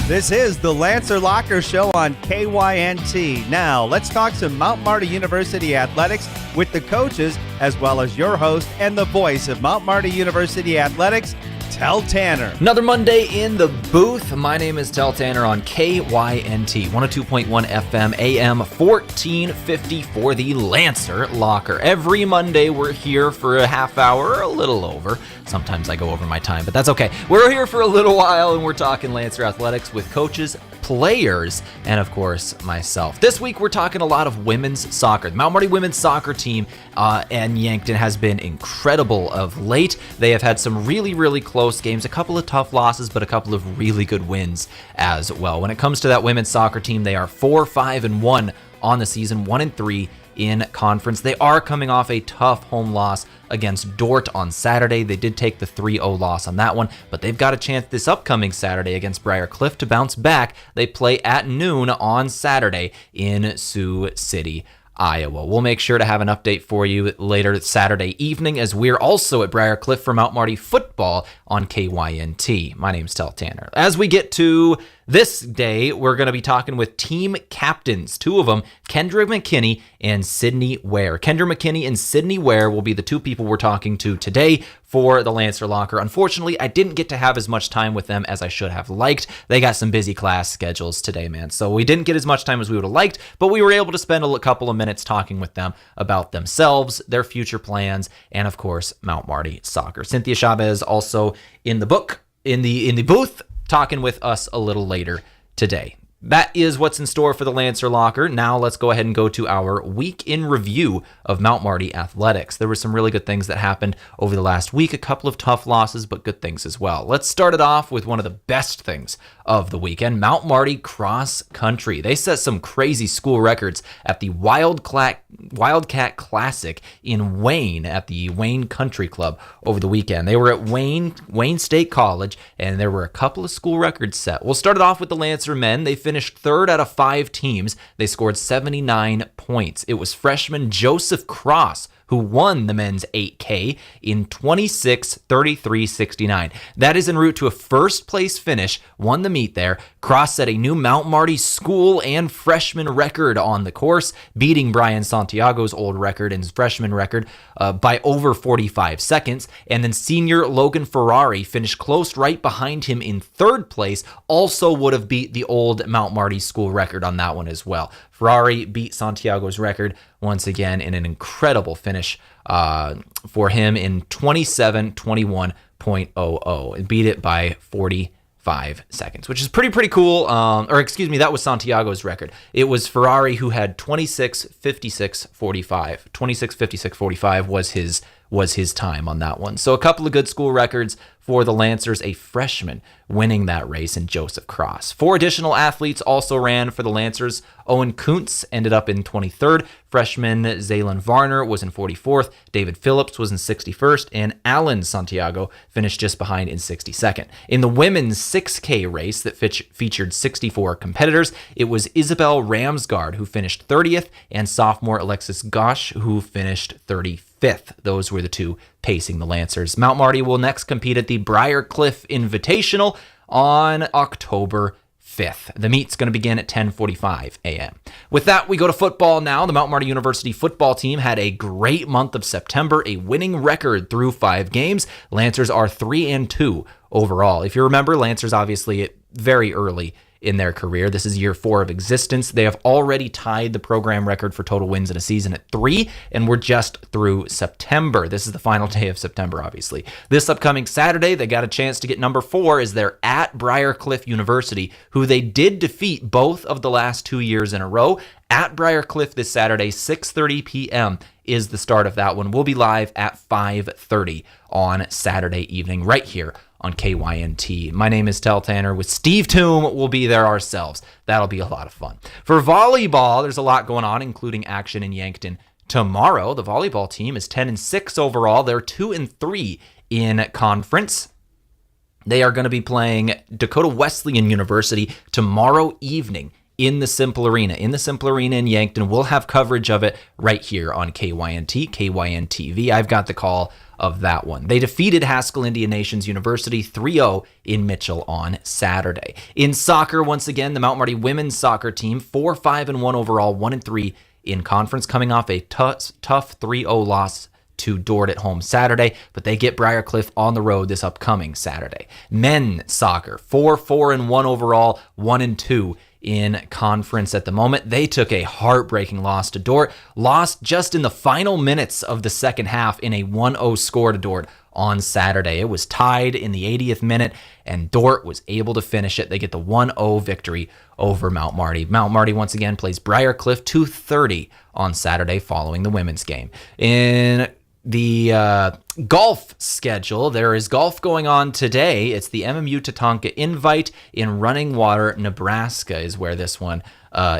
This is the Lancer Locker Show on KYNT. Now, let's talk some Mount Marty University athletics with the coaches, as well as your host and the voice of Mount Marty University athletics, Tel Tanner. Another Monday in the booth. My name is Tel Tanner on KYNT, 102.1 FM, AM 1450 for the Lancer Locker. Every Monday we're here for a half hour, a little over. Sometimes I go over my time, but that's okay. We're here for a little while and we're talking Lancer athletics with coaches, players, and of course myself. This week we're talking a lot of women's soccer. The Mount Marty women's soccer team and Yankton has been incredible of late. They have had some really close games, a couple of tough losses, but a couple of really good wins as well. When it comes to that women's soccer team, they are 4-5-1 on the season, 1-3 in conference. They are coming off a tough home loss against Dort on Saturday. They did take the 3-0 loss on that one, but they've got a chance this upcoming Saturday against Briarcliff to bounce back. They play at noon on Saturday in Sioux City, Iowa. We'll make sure to have an update for you later Saturday evening, as we're also at Briarcliff for Mount Marty football on KYNT. My name's Tel Tanner. As we get to this day, we're going to be talking with team captains, two of them, Kendra McKinney and Sydney Wear. Kendra McKinney and Sydney Wear will be the two people we're talking to today for the Lancer Locker. Unfortunately, I didn't get to have as much time with them as I should have liked. They got some busy class schedules today, man. So we didn't get as much time as we would have liked, but we were able to spend a couple of minutes talking with them about themselves, their future plans, and of course, Mount Marty soccer. Cynthia Chavez also in the booth, talking with us a little later today. That is what's in store for the Lancer Locker. Now let's go ahead and go to our week in review of Mount Marty athletics. There were some really good things that happened over the last week, a couple of tough losses, but good things as well. Let's start it off with one of the best things of the weekend, Mount Marty cross country. They set some crazy school records at the Wildcat Classic in Wayne at the Wayne Country Club over the weekend. They were at Wayne State College, and there were a couple of school records set. We'll start it off with the Lancer men. They finished third out of 5 teams. They scored 79 points. It was freshman Joseph Cross who won the men's 8K in 26:33:69. That is en route to a first place finish, won the meet there. Cross set a new Mount Marty school and freshman record on the course, beating Brian Santiago's old record and his freshman record by over 45 seconds. And then senior Logan Ferrari finished close right behind him in third place, also would have beat the old Mount Marty school record on that one as well. Ferrari beat Santiago's record once again in an incredible finish for him in 27:21.00 and beat it by 45 seconds, which is pretty cool. That was Santiago's record. It was Ferrari who had 26:56:45. 26:56:45 was his time on that one. So a couple of good school records for the Lancers, a freshman winning that race in Joseph Cross. 4 additional athletes also ran for the Lancers. Owen Kuntz ended up in 23rd. Freshman Zaylin Varner was in 44th. David Phillips was in 61st. And Alan Santiago finished just behind in 62nd. In the women's 6K race that featured 64 competitors, it was Isabel Ramsgard who finished 30th and sophomore Alexis Gosh who finished 35th. Those were the two pacing the Lancers. Mount Marty will next compete at the Briarcliff Invitational on October 5th. The meet's going to begin at 10:45 a.m. With that, we go to football now. The Mount Marty University football team had a great month of September, a winning record through 5 games. Lancers are 3-2 overall. If you remember, Lancers obviously very early in their career. This is year 4 of existence. They have already tied the program record for total wins in a season at 3, and we're just through September. This is the final day of September, obviously. This upcoming Saturday, they got a chance to get number 4 as they're at Briarcliff University, who they did defeat both of the last 2 years in a row. At Briarcliff this Saturday, 6:30 p.m. is the start of that one. We'll be live at 5:30 on Saturday evening right here on KYNT. My name is Tel Tanner with Steve Toom. We'll be there ourselves. That'll be a lot of fun. For volleyball, there's a lot going on, including action in Yankton tomorrow. The volleyball team is 10-6 overall. They're 2-3 in conference. They are going to be playing Dakota Wesleyan University tomorrow evening in the Simple Arena. In the Simple Arena in Yankton. We'll have coverage of it right here on KYNT, KYN-TV. I've got the call of that one. They defeated Haskell Indian Nations University 3-0 in Mitchell on Saturday. In soccer, once again, the Mount Marty women's soccer team, 4-5-1 overall, 1-3 in conference, coming off a tough 3-0 loss to Dort at home Saturday, but they get Briarcliff on the road this upcoming Saturday. Men's soccer, 4-4-1 overall, 1-2 in conference at the moment. They took a heartbreaking loss to Dort, lost just in the final minutes of the second half in a 1-0 score to Dort on Saturday. It was tied in the 80th minute, and Dort was able to finish it. They get the 1-0 victory over Mount Marty. Mount Marty once again plays Briarcliff 2:30 on Saturday following the women's game. In the golf schedule, there is golf going on today. It's the MMU Tatanka Invite in Running Water, Nebraska is where this one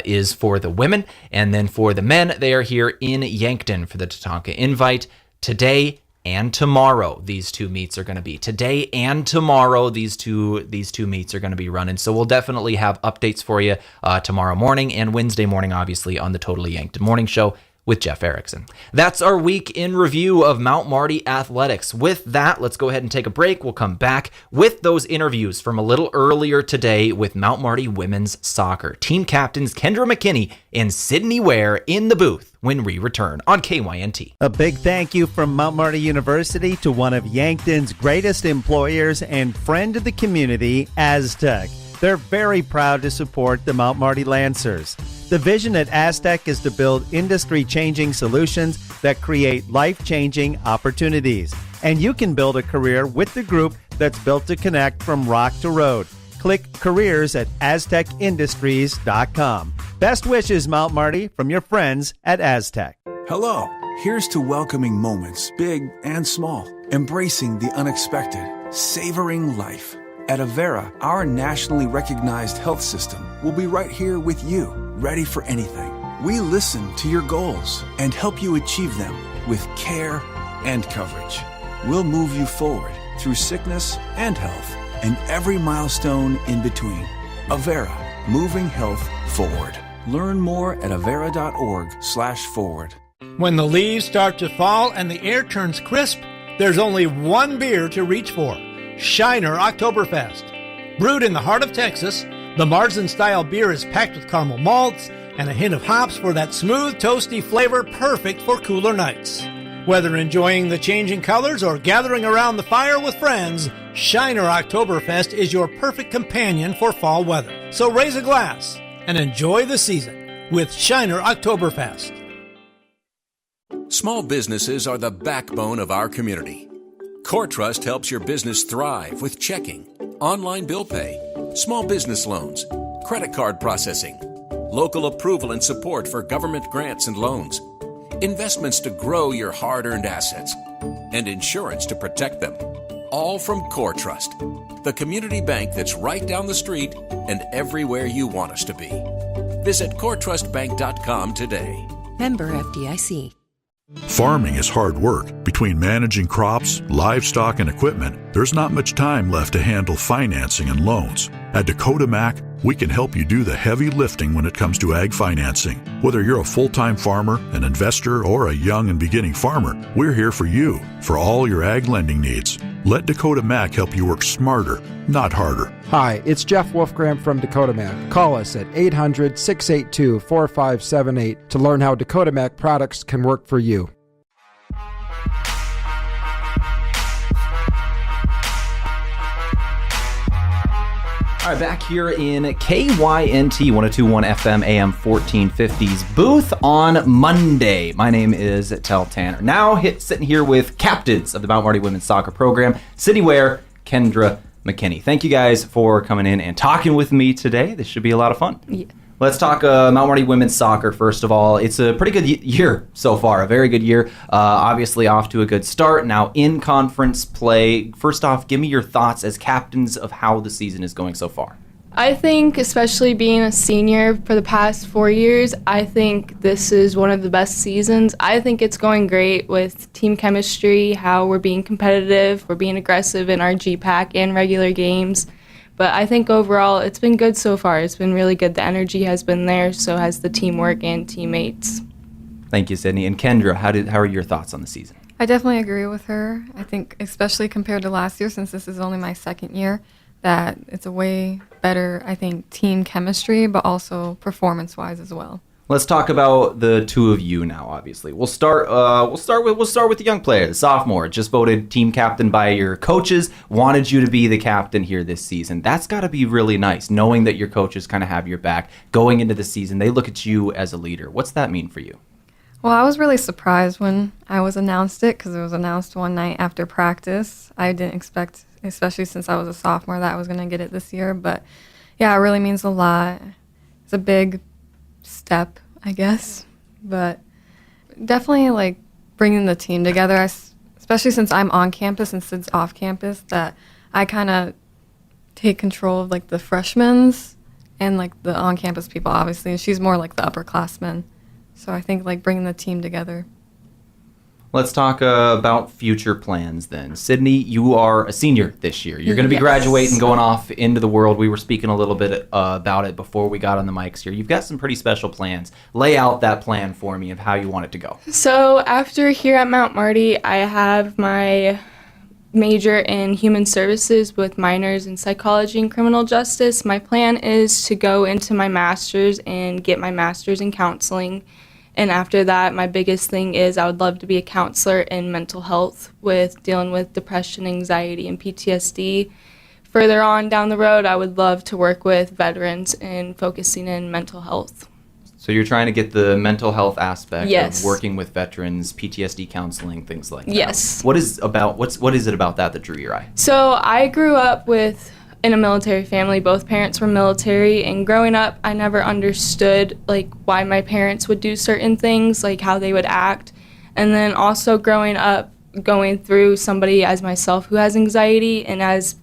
is for the women. And then for the men, they are here in Yankton for the Tatanka Invite today and tomorrow. These two meets are going to be today and tomorrow. These two meets are going to be running. So we'll definitely have updates for you tomorrow morning and Wednesday morning, obviously, on the Totally Yankton Morning Show with Jeff Erickson. That's our week in review of Mount Marty athletics. With that, let's go ahead and take a break. We'll come back with those interviews from a little earlier today with Mount Marty women's soccer. Team captains Kendra McKinney and Sydney Wear in the booth when we return on KYNT. A big thank you from Mount Marty University to one of Yankton's greatest employers and friend of the community, Aztec. They're very proud to support the Mount Marty Lancers. The vision at Aztec is to build industry-changing solutions that create life-changing opportunities. And you can build a career with the group that's built to connect from rock to road. Click careers at aztecindustries.com. Best wishes, Mount Marty, from your friends at Aztec. Hello. Here's to welcoming moments, big and small, embracing the unexpected, savoring life. At Avera, our nationally recognized health system will be right here with you, ready for anything. We listen to your goals and help you achieve them with care and coverage. We'll move you forward through sickness and health and every milestone in between. Avera, moving health forward. Learn more at avera.org/forward. When the leaves start to fall and the air turns crisp, there's only one beer to reach for. Shiner Oktoberfest. Brewed in the heart of Texas, the Marzen-style beer is packed with caramel malts and a hint of hops for that smooth, toasty flavor perfect for cooler nights. Whether enjoying the changing colors or gathering around the fire with friends, Shiner Oktoberfest is your perfect companion for fall weather. So raise a glass and enjoy the season with Shiner Oktoberfest. Small businesses are the backbone of our community. CoreTrust helps your business thrive with checking, online bill pay, small business loans, credit card processing, local approval and support for government grants and loans, investments to grow your hard-earned assets, and insurance to protect them. All from CoreTrust, the community bank that's right down the street and everywhere you want us to be. Visit CoreTrustBank.com today. Member FDIC. Farming is hard work. Between managing crops, livestock, and equipment, there's not much time left to handle financing and loans. At Dakota Mac, we can help you do the heavy lifting when it comes to ag financing. Whether you're a full-time farmer, an investor, or a young and beginning farmer, we're here for you for all your ag lending needs. Let Dakota Mac help you work smarter, not harder. Hi, it's Jeff Wolfgram from Dakota Mac. Call us at 800-682-4578 to learn how Dakota Mac products can work for you. All right, back here in KYNT 102.1 FM AM 1450's booth on Monday. My name is Tel Tanner. Now sitting here with captains of the Mount Marty women's soccer program, Sydney Wear Kendra McKinney. Thank you guys for coming in and talking with me today. This should be a lot of fun. Yeah. Let's talk Mount Marty women's soccer first of all. It's a pretty good year so far, a very good year. Obviously off to a good start. Now in conference play. First off, give me your thoughts as captains of how the season is going so far. I think, especially being a senior for the past 4 years, I think this is one of the best seasons. I think it's going great with team chemistry, how we're being competitive, we're being aggressive in our GPAC and regular games. But I think overall it's been good so far. It's been really good. The energy has been there, so has the teamwork and teammates. Thank you, Sydney. And Kendra, how are your thoughts on the season? I definitely agree with her. I think especially compared to last year, since this is only my second year, that it's a way better, I think, team chemistry, but also performance-wise as well. Let's talk about the two of you now. Obviously, we'll start with the young player, the sophomore, just voted team captain by your coaches. Wanted you to be the captain here this season. That's got to be really nice, knowing that your coaches kind of have your back going into the season. They look at you as a leader. What's that mean for you? Well, I was really surprised when I was announced it because it was announced one night after practice. I didn't expect, especially since I was a sophomore, that I was going to get it this year. But yeah, it really means a lot. It's a big step, I guess, but definitely like bringing the team together, especially since I'm on campus and Sid's off campus, that I kind of take control of like the freshmen's and like the on-campus people, obviously, and she's more like the upperclassmen. So I think like bringing the team together. Let's talk about future plans then. Sydney, you are a senior this year. You're going to be graduating, going off into the world. We were speaking a little bit about it before we got on the mics here. You've got some pretty special plans. Lay out that plan for me of how you want it to go. So after here at Mount Marty, I have my major in human services with minors in psychology and criminal justice. My plan is to go into my master's and get my master's in counseling. And after that, my biggest thing is I would love to be a counselor in mental health with dealing with depression, anxiety, and PTSD. Further on down the road, I would love to work with veterans and focusing in mental health. So you're trying to get the mental health aspect Yes. of working with veterans, PTSD counseling, things like that. Yes. What is it about that drew your eye? So I grew up in a military family. Both parents were military, and growing up I never understood like why my parents would do certain things, like how they would act. And then also growing up going through somebody as myself who has anxiety, and as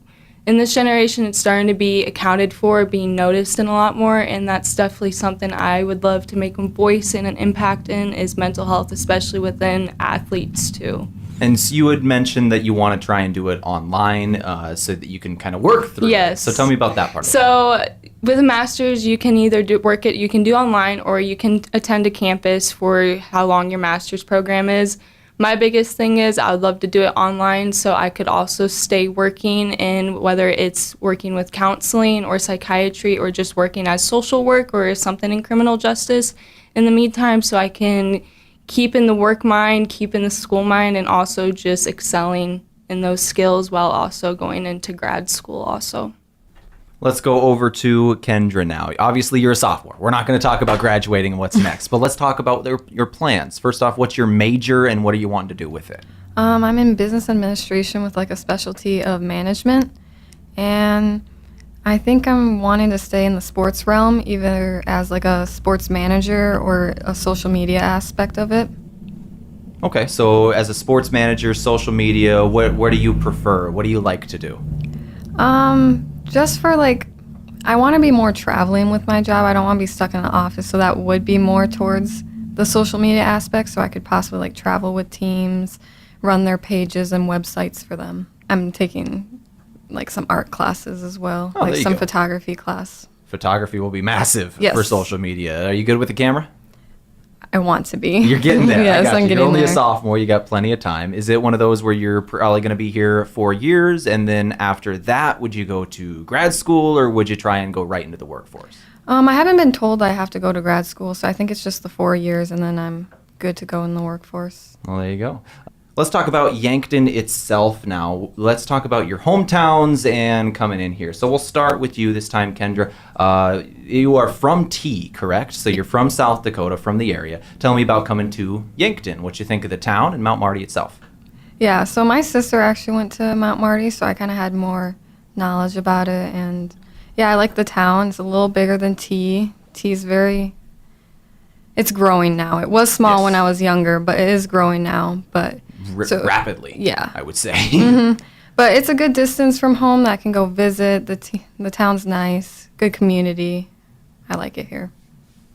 in this generation it's starting to be accounted for, being noticed in a lot more, and that's definitely something I would love to make a voice and an impact in, is mental health, especially within athletes too. And so you had mentioned that you want to try and do it online so that you can kind of work through Yes. it. So tell me about that part. So with a master's, you can either you can do online, or you can attend a campus for how long your master's program is. My biggest thing is I would love to do it online so I could also stay working in, whether it's working with counseling or psychiatry or just working as social work or something in criminal justice in the meantime, so I can keep in the work mind, keep in the school mind, and also just excelling in those skills while also going into grad school also. Let's go over to Kendra now. Obviously, you're a sophomore. We're not going to talk about graduating and what's next, but let's talk about your plans. First off, what's your major and what are you wanting to do with it? I'm in business administration with like a specialty of management, and I think I'm wanting to stay in the sports realm, either as like a sports manager or a social media aspect of it. Okay, so as a sports manager, social media, what do you prefer? What do you like to do? Just for like, I want to be more traveling with my job. I don't want to be stuck in an office, so that would be more towards the social media aspect, so I could possibly like travel with teams, run their pages and websites for them. I'm taking like some art classes as well, like some photography class. Photography will be massive Yes. for social media. Are you good with the camera? I want to be. You're getting there. Yes, I got I'm you. getting You're only there. a sophomore. You got plenty of time. Is it one of those where you're probably going to be here 4 years, and then after that, would you go to grad school, or would you try and go right into the workforce? I haven't been told I have to go to grad school, so I think it's just the 4 years, and then I'm good to go in the workforce. Well, there you go. Let's talk about Yankton itself now. Let's talk about your hometowns and coming in here. So we'll start with you this time, Kendra. You are from T, correct? So you're from South Dakota, from the area. Tell me about coming to Yankton, what you think of the town and Mount Marty itself. Yeah, so my sister actually went to Mount Marty, so I kind of had more knowledge about it. And yeah, I like the town. It's a little bigger than T. T's it's growing now. It was small when I was younger, but it is growing now. But rapidly, yeah, I would say. Mm-hmm. But it's a good distance from home that I can go visit. The town's nice, good community. I like it here.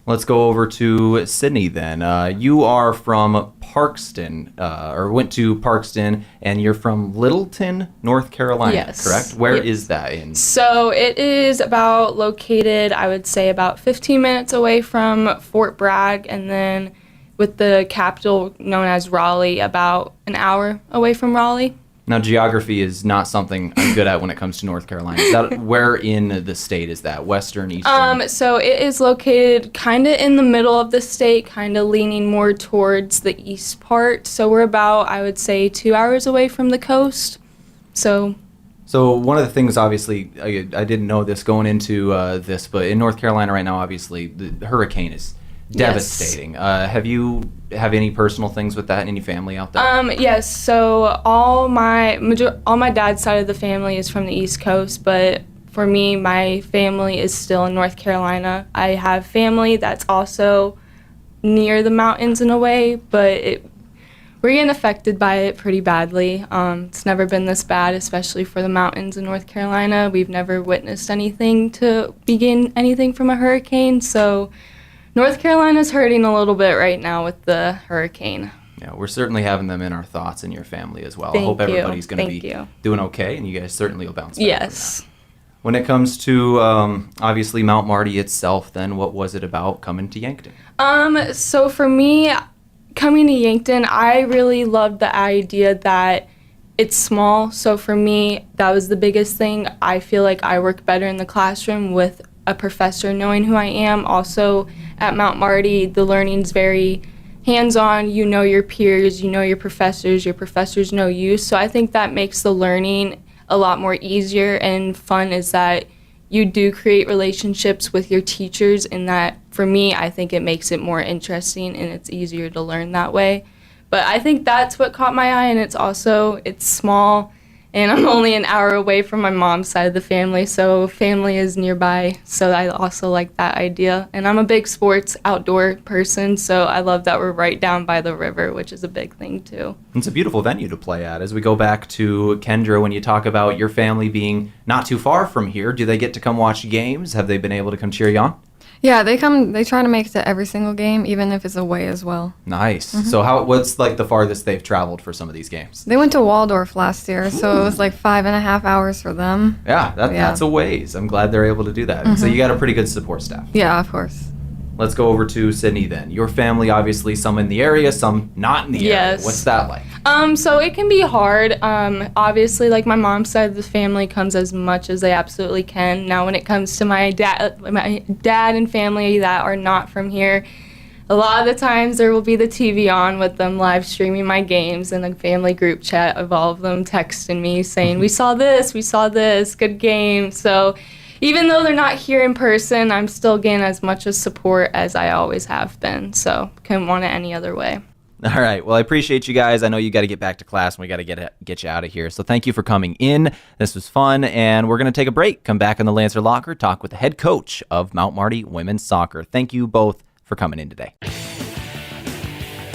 Let's go over to Sydney then. You are from Parkston, and you're from Littleton, North Carolina, Yes. correct? Where Yes. is that in? So it is located, I would say, about 15 minutes away from Fort Bragg, and then with the capital known as Raleigh, about an hour away from Raleigh. Now, geography is not something I'm good at when it comes to North Carolina. Where in the state is that? Western, eastern? So it is located kind of in the middle of the state, kind of leaning more towards the east part. So we're about, I would say, 2 hours away from the coast. So one of the things, obviously, I didn't know this going into this, but in North Carolina right now, obviously, the hurricane is devastating. Yes. Have you any personal things with that? Any family out there? Yes. So all my dad's side of the family is from the East Coast, but for me, my family is still in North Carolina. I have family that's also near the mountains in a way, but we're getting affected by it pretty badly. It's never been this bad, especially for the mountains in North Carolina. We've never witnessed anything from a hurricane, so North Carolina's hurting a little bit right now with the hurricane. Yeah, we're certainly having them in our thoughts and your family as well. Thank I hope everybody's going to be you. doing okay, and you guys certainly will bounce back. Yes. From that. When it comes to, obviously, Mount Marty itself, then, what was it about coming to Yankton? So for me, coming to Yankton, I really loved the idea that it's small. So for me, that was the biggest thing. I feel like I work better in the classroom with a professor knowing who I am. Also, at Mount Marty, the learning's very hands-on. You know your peers, you know your professors know you. So I think that makes the learning a lot more easier and fun, is that you do create relationships with your teachers, and that, for me, I think it makes it more interesting and it's easier to learn that way. But I think that's what caught my eye, and it's small, and I'm only an hour away from my mom's side of the family, so family is nearby, so I also like that idea. And I'm a big sports outdoor person, so I love that we're right down by the river, which is a big thing too. It's a beautiful venue to play at. As we go back to Kendra, when you talk about your family being not too far from here, do they get to come watch games? Have they been able to come cheer you on? Yeah, they try to make it to every single game, even if it's away as well. Nice. Mm-hmm. So what's like the farthest they've traveled for some of these games? They went to Waldorf last year, so it was like 5.5 hours for them. Yeah, that's a ways. I'm glad they're able to do that. Mm-hmm. So you got a pretty good support staff. Yeah, of course. Let's go over to Sydney then. Your family, obviously, some in the area, some not in the area. What's that like? So it can be hard. Obviously, like, my mom's side of the family comes as much as they absolutely can. Now, when it comes to my dad and family that are not from here, a lot of the times there will be the TV on with them live streaming my games, and a family group chat of all of them texting me saying, we saw this, good game. So even though they're not here in person, I'm still getting as much as support as I always have been. So couldn't want it any other way. All right. Well, I appreciate you guys. I know you got to get back to class, and we got to get you out of here. So thank you for coming in. This was fun, and we're going to take a break. Come back in the Lancer Locker, talk with the head coach of Mount Marty Women's Soccer. Thank you both for coming in today.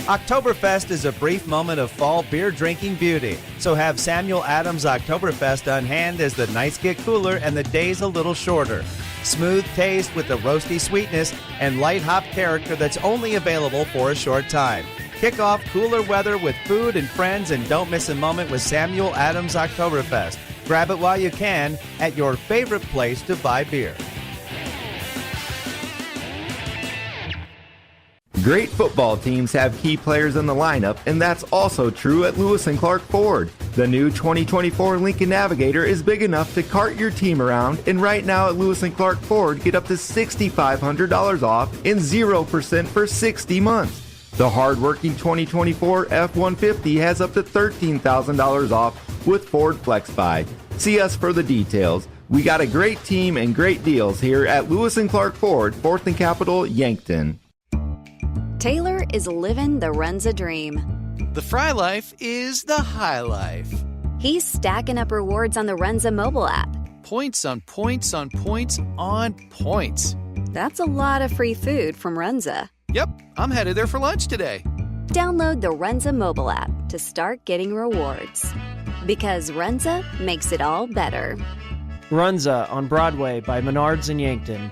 Oktoberfest is a brief moment of fall beer drinking beauty. So have Samuel Adams Oktoberfest on hand as the nights get cooler and the days a little shorter. Smooth taste with the roasty sweetness and light hop character that's only available for a short time. Kick off cooler weather with food and friends, and don't miss a moment with Samuel Adams Oktoberfest. Grab it while you can at your favorite place to buy beer. Great football teams have key players in the lineup, and that's also true at Lewis & Clark Ford. The new 2024 Lincoln Navigator is big enough to cart your team around, and right now at Lewis & Clark Ford, get up to $6,500 off and 0% for 60 months. The hard-working 2024 F-150 has up to $13,000 off with Ford Flex Buy. See us for the details. We got a great team and great deals here at Lewis & Clark Ford, 4th and Capitol, Yankton. Taylor is living the Runza dream. The Fry Life is the high life. He's stacking up rewards on the Runza mobile app. Points on points on points on points. That's a lot of free food from Runza. Yep, I'm headed there for lunch today. Download the Runza mobile app to start getting rewards. Because Runza makes it all better. Runza on Broadway by Menards in Yankton.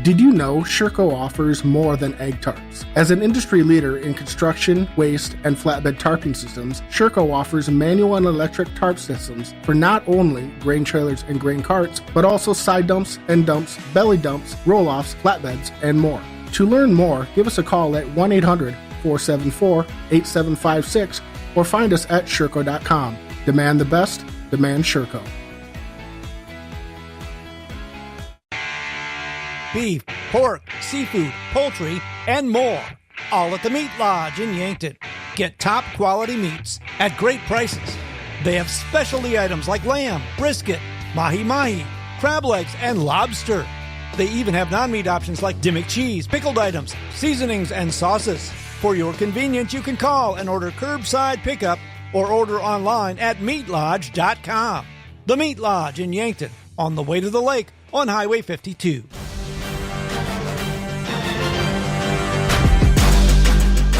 Did you know Sherco offers more than egg tarps? As an industry leader in construction, waste, and flatbed tarping systems, Sherco offers manual and electric tarp systems for not only grain trailers and grain carts, but also side dumps, end dumps, belly dumps, roll-offs, flatbeds, and more. To learn more, give us a call at 1-800-474-8756 or find us at Sherco.com. Demand the best, demand Sherco. Beef, pork, seafood, poultry, and more. All at the Meat Lodge in Yankton. Get top quality meats at great prices. They have specialty items like lamb, brisket, mahi-mahi, crab legs, and lobster. They even have non-meat options like Dimmick cheese, pickled items, seasonings, and sauces. For your convenience, you can call and order curbside pickup or order online at meatlodge.com. The Meat Lodge in Yankton, on the way to the lake on Highway 52.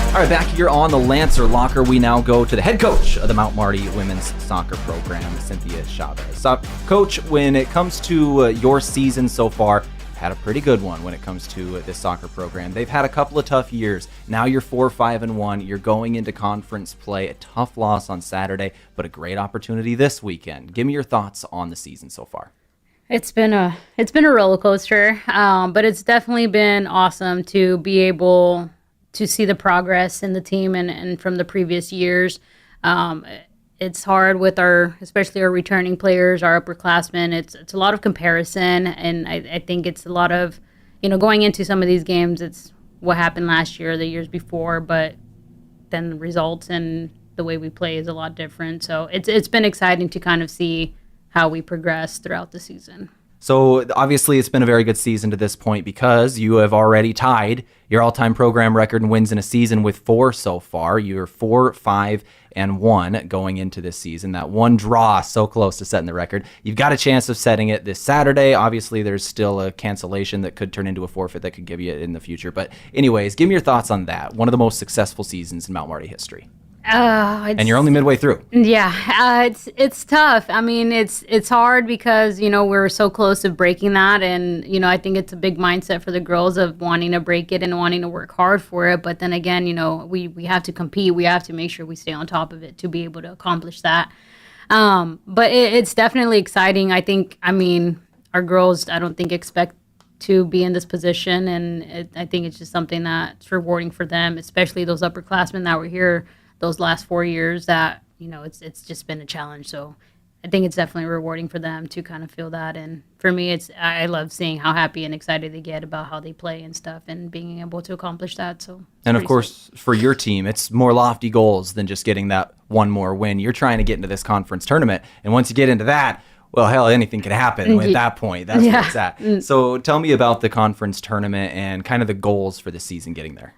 All right, back here on the Lancer Locker, we now go to the head coach of the Mount Marty women's soccer program, Cynthia Chavez. Coach, when it comes to your season so far, had a pretty good one when it comes to this soccer program. They've had a couple of tough years. Now you're 4-5-1. You're going into conference play. A tough loss on Saturday, but a great opportunity this weekend. Give me your thoughts on the season so far. It's been a roller coaster, but it's definitely been awesome to be able to see the progress in the team and from the previous years. It's hard with especially our returning players, our upperclassmen. It's a lot of comparison, and I think it's a lot of, going into some of these games, it's what happened last year, the years before, but then the results and the way we play is a lot different. So it's been exciting to kind of see how we progress throughout the season. So obviously it's been a very good season to this point because you have already tied your all-time program record in wins in a season with 4 so far. You're 4-5-1 going into this season. That one draw so close to setting the record. You've got a chance of setting it this Saturday. Obviously there's still a cancellation that could turn into a forfeit that could give you it in the future. But anyways, give me your thoughts on that. One of the most successful seasons in Mount Marty history. And you're only midway through. Yeah, it's tough. I mean, it's hard because, we're so close to breaking that. And, I think it's a big mindset for the girls of wanting to break it and wanting to work hard for it. But then again, we have to compete. We have to make sure we stay on top of it to be able to accomplish that. But it's definitely exciting. I our girls, I don't think expect to be in this position. And I think it's just something that's rewarding for them, especially those upperclassmen that were here those last 4 years that, it's just been a challenge. So I think it's definitely rewarding for them to kind of feel that. And for me, I love seeing how happy and excited they get about how they play and stuff and being able to accomplish that. So, and of course, for your team, it's more lofty goals than just getting that one more win. You're trying to get into this conference tournament. And once you get into that, well, hell, anything could happen at that point. That's where it's at. So tell me about the conference tournament and kind of the goals for the season getting there.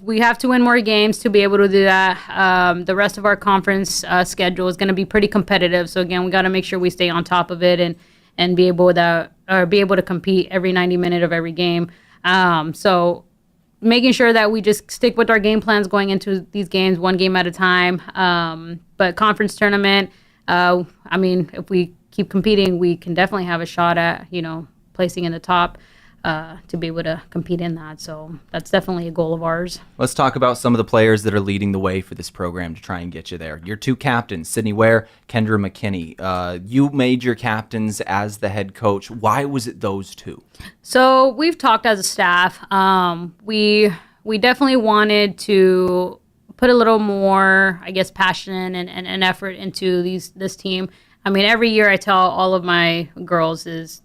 We have to win more games to be able to do that. The rest of our conference schedule is going to be pretty competitive. So again, we got to make sure we stay on top of it and be able to compete every 90 minutes of every game. So making sure that we just stick with our game plans going into these games, one game at a time. But conference tournament, if we keep competing, we can definitely have a shot at, placing in the top to be able to compete in that. So that's definitely a goal of ours. Let's talk about some of the players that are leading the way for this program to try and get you there. Your 2 captains, Sydney Wear, Kendra McKinney. You made your captains as the head coach. Why was it those 2? So we've talked as a staff. We definitely wanted to put a little more, passion and effort into this team. Every year I tell all of my girls is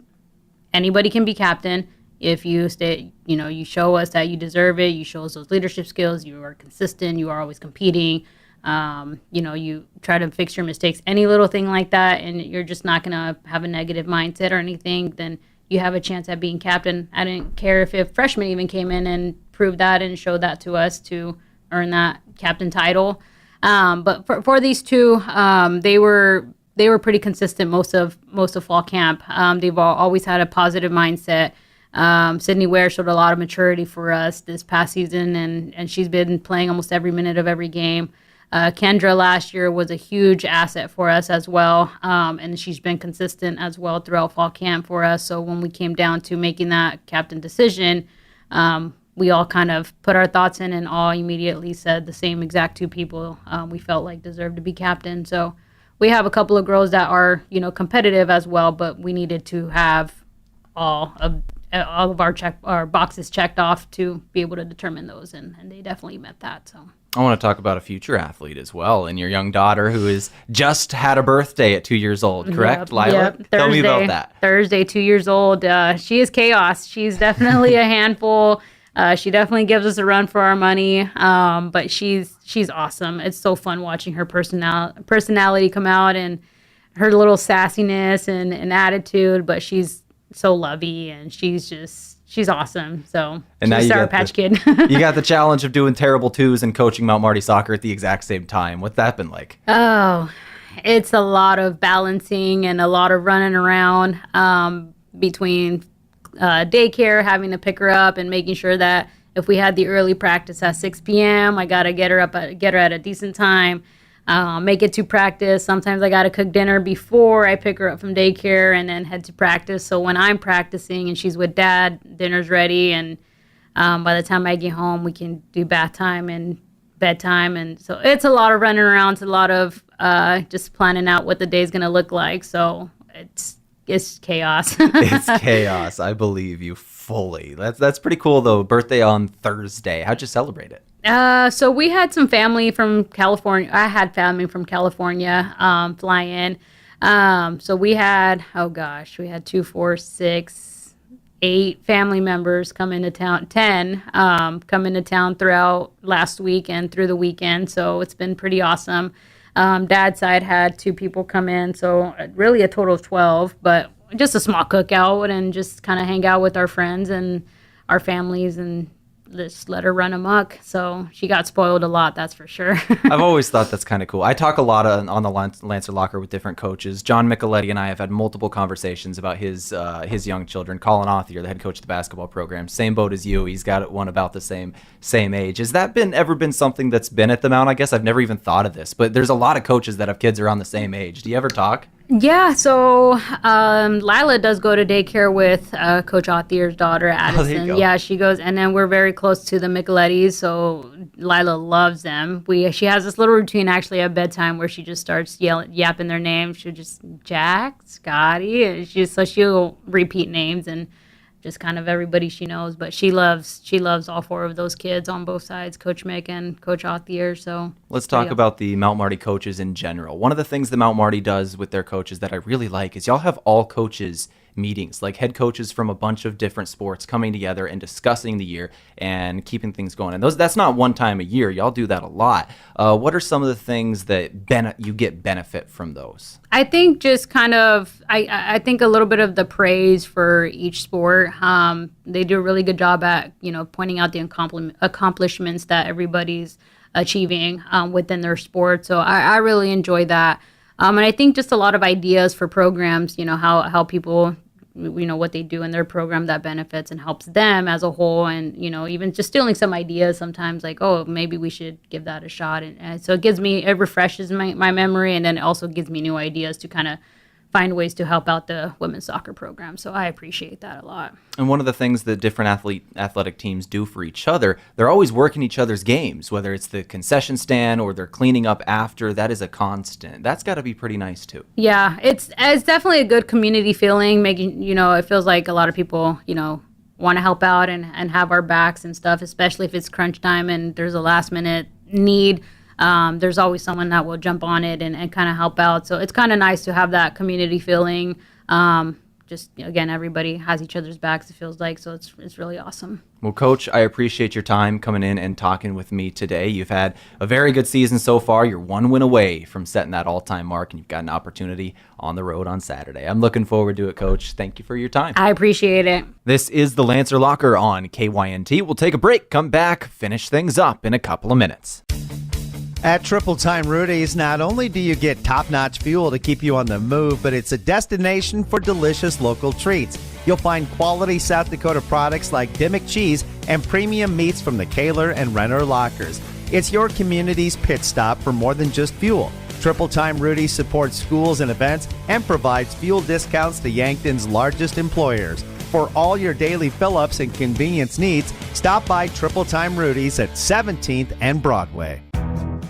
anybody can be captain if you stay, you show us that you deserve it. You show us those leadership skills. You are consistent. You are always competing. You try to fix your mistakes, any little thing like that, and you're just not going to have a negative mindset or anything, then you have a chance at being captain. I didn't care if freshmen even came in and proved that and showed that to us to earn that captain title. But for these 2, they were pretty consistent most of fall camp. They've always had a positive mindset. Sydney Wear showed a lot of maturity for us this past season, and she's been playing almost every minute of every game. Kendra last year was a huge asset for us as well, and she's been consistent as well throughout fall camp for us. So when we came down to making that captain decision, we all kind of put our thoughts in and all immediately said the same exact 2 people we felt like deserved to be captain. So we have a couple of girls that are, competitive as well, but we needed to have all of our boxes checked off to be able to determine those, and they definitely met that. So I want to talk about a future athlete as well, and your young daughter who has just had a birthday at 2 years old, correct, Lila? Yep. Tell me about that. Thursday, 2 years old. She is chaos. She's definitely a handful. She definitely gives us a run for our money, but she's awesome. It's so fun watching her personality come out and her little sassiness and attitude, but she's so lovey, and she's awesome. So and she's now Sour Patch Kid. You got the challenge of doing terrible twos and coaching Mount Marty soccer at the exact same time. What's that been like? Oh, it's a lot of balancing and a lot of running around between daycare, having to pick her up and making sure that if we had the early practice at 6 p.m., I got to get her at a decent time. Make it to practice. Sometimes I got to cook dinner before I pick her up from daycare and then head to practice. So when I'm practicing and she's with dad, dinner's ready. And by the time I get home, we can do bath time and bedtime. And so it's a lot of running around. It's a lot of just planning out what the day's going to look like. So it's chaos. It's chaos. I believe you fully. That's pretty cool, though. Birthday on Thursday. How'd you celebrate it? So we had some family from California. I had family from California fly in. So we had, 2, 4, 6, 8 family members come into town, 10 come into town throughout last week and through the weekend. So it's been pretty awesome. Dad's side had 2 people come in, so really a total of 12, but just a small cookout and just kind of hang out with our friends and our families and just let her run amok. So she got spoiled a lot, that's for sure. I've always thought that's kind of cool. I talk a lot on the Lancer Locker with different coaches. John Micheletti and I have had multiple conversations about his young children. Colin Authier, the head coach of the basketball program, same boat as you. He's got one about the same age. Has that ever been something that's been at the Mount? I guess I've never even thought of this, but there's a lot of coaches that have kids around the same age. Do you ever talk? Yeah, so Lila does go to daycare with Coach Authier's daughter, Addison. Oh, there you go. Yeah, she goes, and then we're very close to the Michelettis, so Lila loves them. She has this little routine actually at bedtime where she just starts yapping their names. She'll just, Jack, Scotty, and she'll repeat names and just kind of everybody she knows, but she loves all 4 of those kids on both sides, Coach Mick and Coach Authier. So let's talk about the Mount Marty coaches in general. One of the things that Mount Marty does with their coaches that I really like is y'all have all coaches meetings, like head coaches from a bunch of different sports coming together and discussing the year and keeping things going. And that's not one time a year. Y'all do that a lot. What are some of the things that you get benefit from those? I think just kind of, I think a little bit of the praise for each sport. They do a really good job at, pointing out the accomplishments that everybody's achieving within their sport. So I really enjoy that. And I think just a lot of ideas for programs, how people, what they do in their program that benefits and helps them as a whole. And, even just stealing some ideas sometimes like, oh, maybe we should give that a shot. And so it refreshes my memory. And then it also gives me new ideas to kind of find ways to help out the women's soccer program. So I appreciate that a lot. And one of the things that different athletic teams do for each other, they're always working each other's games, whether it's the concession stand or they're cleaning up after. That is a constant. That's got to be pretty nice too. Yeah, it's definitely a good community feeling, making, it feels like a lot of people, want to help out and have our backs and stuff, especially if it's crunch time and there's a last minute need. There's always someone that will jump on it and kind of help out. So it's kind of nice to have that community feeling. Just, again, everybody has each other's backs, it feels like. So it's really awesome. Well, Coach, I appreciate your time coming in and talking with me today. You've had a very good season so far. You're 1 win away from setting that all-time mark, and you've got an opportunity on the road on Saturday. I'm looking forward to it, Coach. Thank you for your time. I appreciate it. This is the Lancer Locker on KYNT. We'll take a break, come back, finish things up in a couple of minutes. At Triple Time Rudy's, not only do you get top-notch fuel to keep you on the move, but it's a destination for delicious local treats. You'll find quality South Dakota products like Dimmock cheese and premium meats from the Kaler and Renner lockers. It's your community's pit stop for more than just fuel. Triple Time Rudy's supports schools and events and provides fuel discounts to Yankton's largest employers. For all your daily fill-ups and convenience needs, stop by Triple Time Rudy's at 17th and Broadway.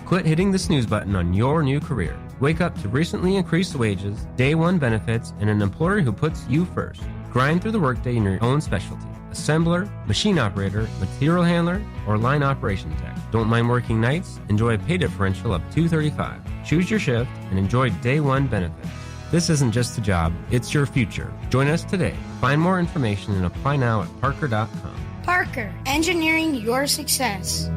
Quit hitting the snooze button on your new career. Wake up to recently increased wages, day one benefits, and an employer who puts you first. Grind through the workday in your own specialty. Assembler, machine operator, material handler, or line operation tech. Don't mind working nights? Enjoy a pay differential of $2.35. Choose your shift and enjoy day one benefits. This isn't just a job, it's your future. Join us today. Find more information and apply now at parker.com. Parker, engineering your success.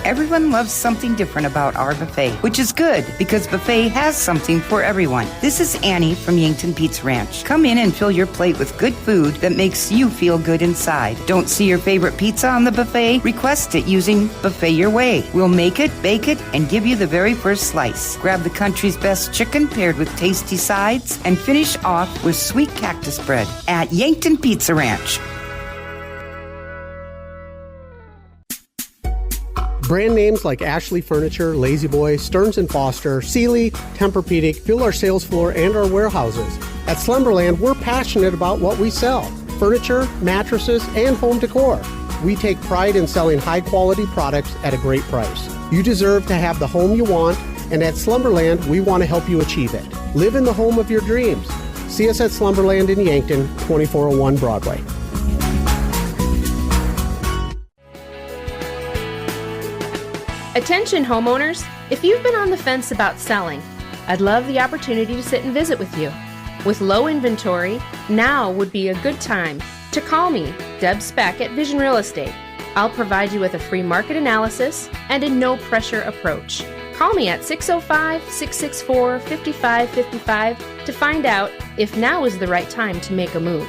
Everyone loves something different about our buffet, which is good because buffet has something for everyone. This is Annie from Yankton Pizza Ranch. Come in and fill your plate with good food that makes you feel good inside. Don't see your favorite pizza on the buffet? Request it using Buffet Your Way. We'll make it, bake it, and give you the very first slice. Grab the country's best chicken paired with tasty sides and finish off with sweet cactus bread at Yankton Pizza Ranch. Brand names like Ashley Furniture, Lazy Boy, Stearns & Foster, Sealy, Tempur-Pedic fill our sales floor and our warehouses. At Slumberland, we're passionate about what we sell: furniture, mattresses, and home decor. We take pride in selling high-quality products at a great price. You deserve to have the home you want, and at Slumberland, we want to help you achieve it. Live in the home of your dreams. See us at Slumberland in Yankton, 2401 Broadway. Attention homeowners, if you've been on the fence about selling, I'd love the opportunity to sit and visit with you. With low inventory, now would be a good time to call me, Deb Speck at Vision Real Estate. I'll provide you with a free market analysis and a no-pressure approach. Call me at 605-664-5555 to find out if now is the right time to make a move.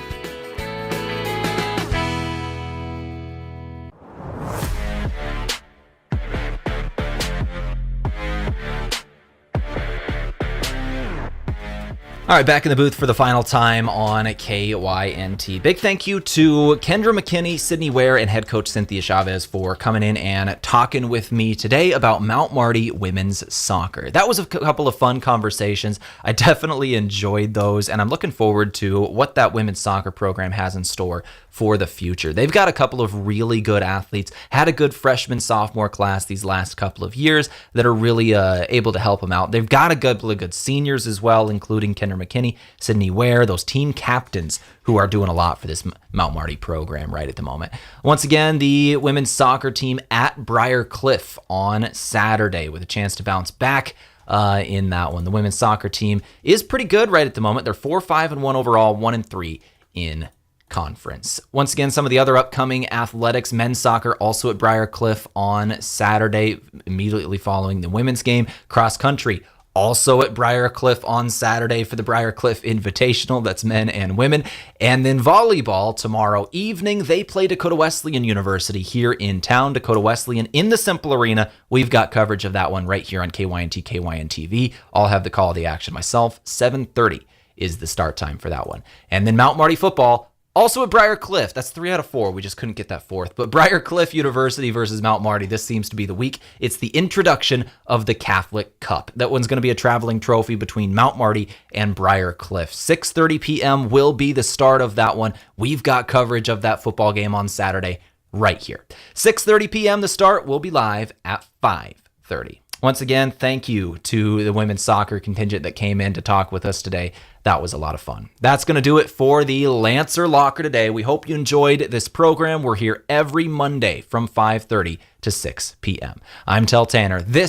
All right, back in the booth for the final time on KYNT. Big thank you to Kendra McKinney, Sydney Wear, and head coach Cynthia Chavez for coming in and talking with me today about Mount Marty women's soccer. That was a couple of fun conversations. I definitely enjoyed those, and I'm looking forward to what that women's soccer program has in store for the future. They've got a couple of really good athletes, had a good freshman, sophomore class these last couple of years that are really able to help them out. They've got a couple of good seniors as well, including Kendra McKinney, Sydney Wear, those team captains who are doing a lot for this Mount Marty program right at the moment. Once again, the women's soccer team at Briar Cliff on Saturday with a chance to bounce back in that one. The women's soccer team is pretty good right at the moment. They're 4-5-1 overall, 1-3 in conference. Once again, some of the other upcoming athletics: men's soccer also at Briar Cliff on Saturday, immediately following the women's game. Cross country also at Briar Cliff on Saturday for the Briar Cliff Invitational. That's men and women. And then volleyball tomorrow evening. They play Dakota Wesleyan University here in town. Dakota Wesleyan in the Simple Arena. We've got coverage of that one right here on KYNT, KYN-TV. I'll have the call of the action myself. 7:30 is the start time for that one. And then Mount Marty football also at Briar Cliff. That's 3 out of 4. We just couldn't get that fourth. But Briar Cliff University versus Mount Marty. This seems to be the week. It's the introduction of the Catholic Cup. That one's going to be a traveling trophy between Mount Marty and Briar Cliff. 6:30 p.m. will be the start of that one. We've got coverage of that football game on Saturday right here. 6:30 p.m. the start. Will be live at 5:30. Once again, thank you to the women's soccer contingent that came in to talk with us today. That was a lot of fun. That's going to do it for the Lancer Locker today. We hope you enjoyed this program. We're here every Monday from 5:30 to 6 p.m. I'm Tel Tanner. This